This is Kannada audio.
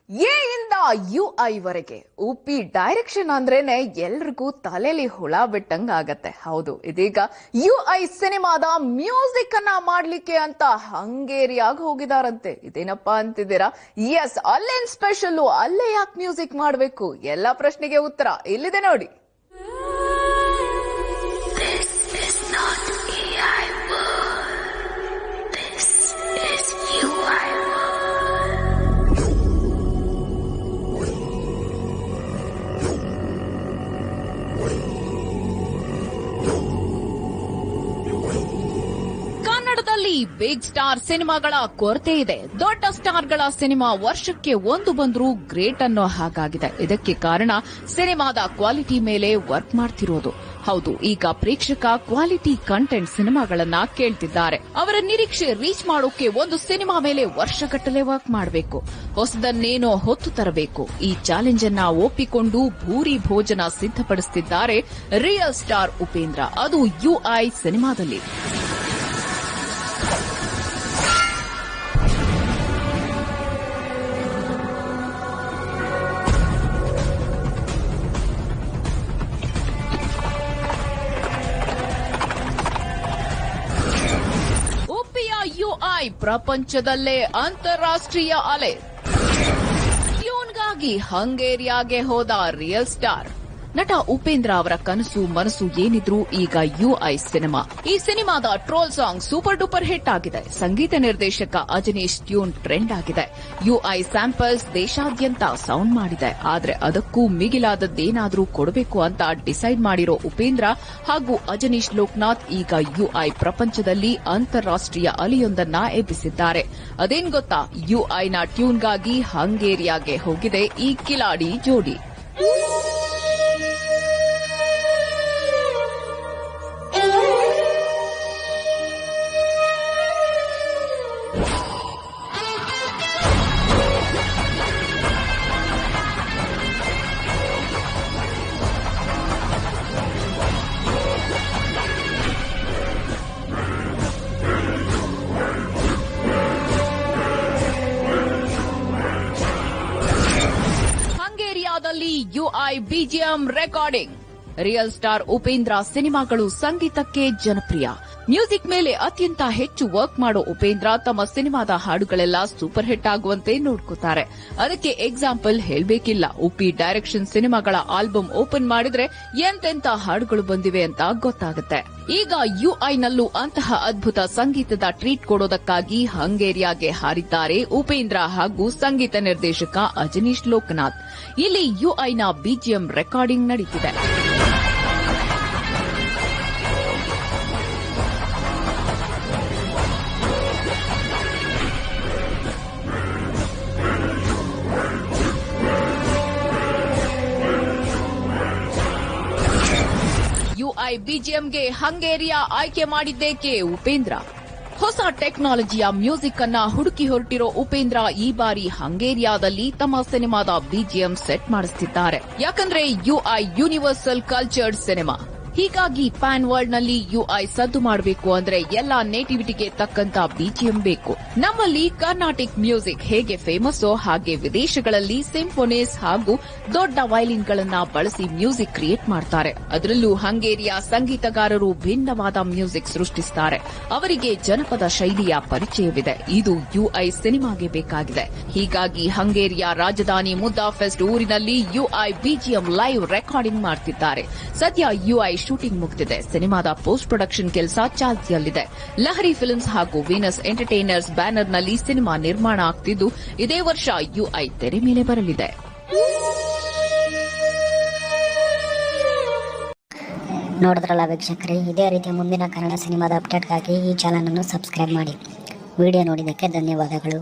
ಎ ಇಂದ UI ವರೆಗೆ ಉಪಿ ಡೈರೆಕ್ಷನ್ ಅಂದ್ರೇನೆ ಎಲ್ರಿಗೂ ತಲೆಯಲ್ಲಿ ಹುಳ ಬಿಟ್ಟಂಗ ಆಗತ್ತೆ. ಹೌದು, ಇದೀಗ UI ಸಿನಿಮಾದ ಮ್ಯೂಸಿಕ್ ಅನ್ನ ಮಾಡ್ಲಿಕ್ಕೆ ಅಂತ ಹಂಗೇರಿಯಾಗಿ ಹೋಗಿದಾರಂತೆ. ಇದೇನಪ್ಪಾ ಅಂತಿದ್ದೀರಾ? ಎಸ್, ಅಲ್ಲೇನ್ ಸ್ಪೆಷಲ್, ಅಲ್ಲೇ ಯಾಕೆ ಮ್ಯೂಸಿಕ್ ಮಾಡ್ಬೇಕು? ಎಲ್ಲಾ ಪ್ರಶ್ನೆಗೆ ಉತ್ತರ ಇಲ್ಲಿದೆ ನೋಡಿ. ಕನ್ನಡದಲ್ಲಿ ಬಿಗ್ ಸ್ಟಾರ್ ಸಿನಿಮಾಗಳ ಕೊರತೆ ಇದೆ. ದೊಡ್ಡ ಸ್ಟಾರ್ಗಳ ಸಿನಿಮಾ ವರ್ಷಕ್ಕೆ ಒಂದು ಬಂದ್ರೂ ಗ್ರೇಟ್ ಅನ್ನೋ ಹಾಗಾಗಿದೆ. ಇದಕ್ಕೆ ಕಾರಣ ಸಿನಿಮಾದ ಕ್ವಾಲಿಟಿ ಮೇಲೆ ವರ್ಕ್ ಮಾಡ್ತಿರೋದು. ಹೌದು, ಈಗ ಪ್ರೇಕ್ಷಕ ಕ್ವಾಲಿಟಿ ಕಂಟೆಂಟ್ ಸಿನಿಮಾಗಳನ್ನ ಕೇಳ್ತಿದ್ದಾರೆ. ಅವರ ನಿರೀಕ್ಷೆ ರೀಚ್ ಮಾಡೋಕೆ ಒಂದು ಸಿನಿಮಾ ಮೇಲೆ ವರ್ಷಗಟ್ಟಲೆ ವರ್ಕ್ ಮಾಡಬೇಕು, ಹೊಸದನ್ನೇನೋ ಹೊತ್ತು ತರಬೇಕು. ಈ ಚಾಲೆಂಜ್ ಅನ್ನ ಒಪ್ಪಿಕೊಂಡು ಭೂರಿ ಭೋಜನ ಸಿದ್ಧಪಡಿಸುತ್ತಿದ್ದಾರೆ ರಿಯಲ್ ಸ್ಟಾರ್ ಉಪೇಂದ್ರ, ಅದು UI ಸಿನಿಮಾದಲ್ಲಿ. UI ಪ್ರಪಂಚದಲ್ಲೇ ಅಂತಾರಾಷ್ಟ್ರೀಯ ಅಲೆ. ಟ್ಯೂನ್ಗಾಗಿ ಹಂಗೇರಿಯಾಗೆ ಹೋದ ರಿಯಲ್ ಸ್ಟಾರ್ ನಟ ಉಪೇಂದ್ರ ಅವರ ಕನಸು ಮನಸ್ಸು ಏನಿದ್ರು ಈಗ UI ಸಿನಿಮಾ. ಈ ಸಿನಿಮಾದ troll song super duper hit ಆಗಿದೆ. ಸಂಗೀತ ನಿರ್ದೇಶಕ ಅಜನೀಶ್ ಟ್ಯೂನ್ ಟ್ರೆಂಡ್ ಆಗಿದೆ. UI ಸ್ಯಾಂಪಲ್ಸ್ ದೇಶಾದ್ಯಂತ ಸೌಂಡ್ ಮಾಡಿದೆ. ಆದ್ರೆ ಅದಕ್ಕೂ ಮಿಗಿಲಾದದ್ದೇನಾದ್ರೂ ಕೊಡಬೇಕು ಅಂತ ಡಿಸೈಡ್ ಮಾಡಿರೋ ಉಪೇಂದ್ರ ಹಾಗೂ ಅಜನೀಶ್ ಲೋಕನಾಥ್ ಈಗ UI ಪ್ರಪಂಚದಲ್ಲಿ ಅಂತಾರಾಷ್ಟ್ರೀಯ ಅಲೆಯೊಂದನ್ನ ಎಬ್ಬಿಸಿದ್ದಾರೆ. ಅದೇನ್ ಗೊತ್ತಾ? UIನ ಟ್ಯೂನ್ಗಾಗಿ ಹಂಗೇರಿಯಾಗೆ ಹೋಗಿದೆ ಈ ಕಿಲಾಡಿ ಜೋಡಿ. ಹಂಗೇರಿಯಾದಲ್ಲಿ UI BGM recording. Real star Upendra ಸಿನಿಮಾಗಳು ಸಂಗೀತಕ್ಕೆ ಜನಪ್ರಿಯ. ಮ್ಯೂಸಿಕ್ ಮೇಲೆ ಅತ್ಯಂತ ಹೆಚ್ಚು ವರ್ಕ್ ಮಾಡೋ ಉಪೇಂದ್ರ ತಮ್ಮ ಸಿನಿಮಾದ ಹಾಡುಗಳೆಲ್ಲ ಸೂಪರ್ ಹಿಟ್ ಆಗುವಂತೆ ನೋಡ್ಕೋತಾರೆ. ಅದಕ್ಕೆ ಎಕ್ಸಾಂಪಲ್ ಹೇಳಬೇಕಿಲ್ಲ. ಉಪಿ ಡೈರೆಕ್ಷನ್ ಸಿನಿಮಾಗಳ ಆಲ್ಬಮ್ ಓಪನ್ ಮಾಡಿದ್ರೆ ಎಂತೆಂತ ಹಾಡುಗಳು ಬಂದಿವೆ ಅಂತ ಗೊತ್ತಾಗುತ್ತೆ. ಈಗ UIನಲ್ಲೂ ಅಂತಹ ಅದ್ಭುತ ಸಂಗೀತದ ಟ್ರೀಟ್ ಕೊಡೋದಕ್ಕಾಗಿ ಹಂಗೇರಿಯಾಗೆ ಹಾರಿದ್ದಾರೆ ಉಪೇಂದ್ರ ಹಾಗೂ ಸಂಗೀತ ನಿರ್ದೇಶಕ ಅಜನೀಶ್ ಲೋಕನಾಥ್. ಇಲ್ಲಿ UIನ BGM ರೆಕಾರ್ಡಿಂಗ್ ನಡೀತಿದೆ. UI BGMಗೆ ಹಂಗೇರಿಯಾ ಆಯ್ಕೆ ಮಾಡಿದ್ದೇಕೆ? ಉಪೇಂದ್ರ ಹೊಸ ಟೆಕ್ನಾಲಜಿಯ ಮ್ಯೂಸಿಕ್ ಅನ್ನ ಹುಡುಕಿ ಹೊರಟಿರೋ ಉಪೇಂದ್ರ ಈ ಬಾರಿ ಹಂಗೇರಿಯಾದಲ್ಲಿ ತಮ್ಮ ಸಿನಿಮಾದ BGM ಸೆಟ್ ಮಾಡಿಸುತ್ತಿದ್ದಾರೆ. ಯಾಕಂದ್ರೆ UI ಯೂನಿವರ್ಸಲ್ ಕಲ್ಚರ್ಡ್ ಸಿನಿಮಾ. ಹೀಗಾಗಿ ಪ್ಯಾನ್ ವರ್ಲ್ಡ್ ನಲ್ಲಿ UI ಸದ್ದು ಮಾಡಬೇಕು ಅಂದ್ರೆ ಎಲ್ಲಾ ನೇಟಿವಿಟಿಗೆ ತಕ್ಕಂತ BGM ಬೇಕು. ನಮ್ಮಲ್ಲಿ ಕರ್ನಾಟಿಕ್ ಮ್ಯೂಸಿಕ್ ಹೇಗೆ ಫೇಮಸ್ಸೋ ಹಾಗೆ ವಿದೇಶಗಳಲ್ಲಿ ಸಿಂಫೋನೀಸ್ ಹಾಗೂ ದೊಡ್ಡ ವಯಲಿನ್ಗಳನ್ನ ಬಳಸಿ ಮ್ಯೂಸಿಕ್ ಕ್ರಿಯೇಟ್ ಮಾಡ್ತಾರೆ. ಅದರಲ್ಲೂ ಹಂಗೇರಿಯಾ ಸಂಗೀತಗಾರರು ಭಿನ್ನವಾದ ಮ್ಯೂಸಿಕ್ ಸೃಷ್ಟಿಸುತ್ತಾರೆ. ಅವರಿಗೆ ಜನಪದ ಶೈಲಿಯ ಪರಿಚಯವಿದೆ. ಇದು UI ಸಿನಿಮಾಗೆ ಬೇಕಾಗಿದೆ. ಹೀಗಾಗಿ ಹಂಗೇರಿಯಾ ರಾಜಧಾನಿ ಮುದ್ದಾಫೆಸ್ಟ್ ಊರಿನಲ್ಲಿ UI BGM ಲೈವ್ ರೆಕಾರ್ಡಿಂಗ್ ಮಾಡ್ತಿದ್ದಾರೆ. ಸದ್ಯ UI ಶೂಟಿಂಗ್ ಮುಗಿದಿದೆ. ಸಿನಿಮಾದ ಪೋಸ್ಟ್ ಪ್ರೊಡಕ್ಷನ್ ಕೆಲಸ ಚಾಲ್ತಿಯಲ್ಲಿದೆ. ಲಹರಿ ಫಿಲ್ಮ್ಸ್ ಹಾಗೂ ವೀನಸ್ ಎಂಟರ್ಟೈನರ್ಸ್ ಬ್ಯಾನರ್ನಲ್ಲಿ ಸಿನಿಮಾ ನಿರ್ಮಾಣ ಆಗ್ತಿದ್ದು ಇದೇ ವರ್ಷ UI ತೆರೆ ಮೇಲೆ ಬರಲಿದೆ. ನೋಡಿದ್ರಲ್ಲ ವೀಕ್ಷಕರೇ, ಇದೇ ರೀತಿಯ ಮುಂದಿನ ಕನ್ನಡ ಸಿನಿಮಾದ ಅಪ್ಡೇಟ್ಗಾಗಿ ಈ ಚಾನಲ್ ಅನ್ನು ಸಬ್ಸ್ಕ್ರೈಬ್ ಮಾಡಿ. ವಿಡಿಯೋ ನೋಡಿದ್ದಕ್ಕೆ ಧನ್ಯವಾದಗಳು.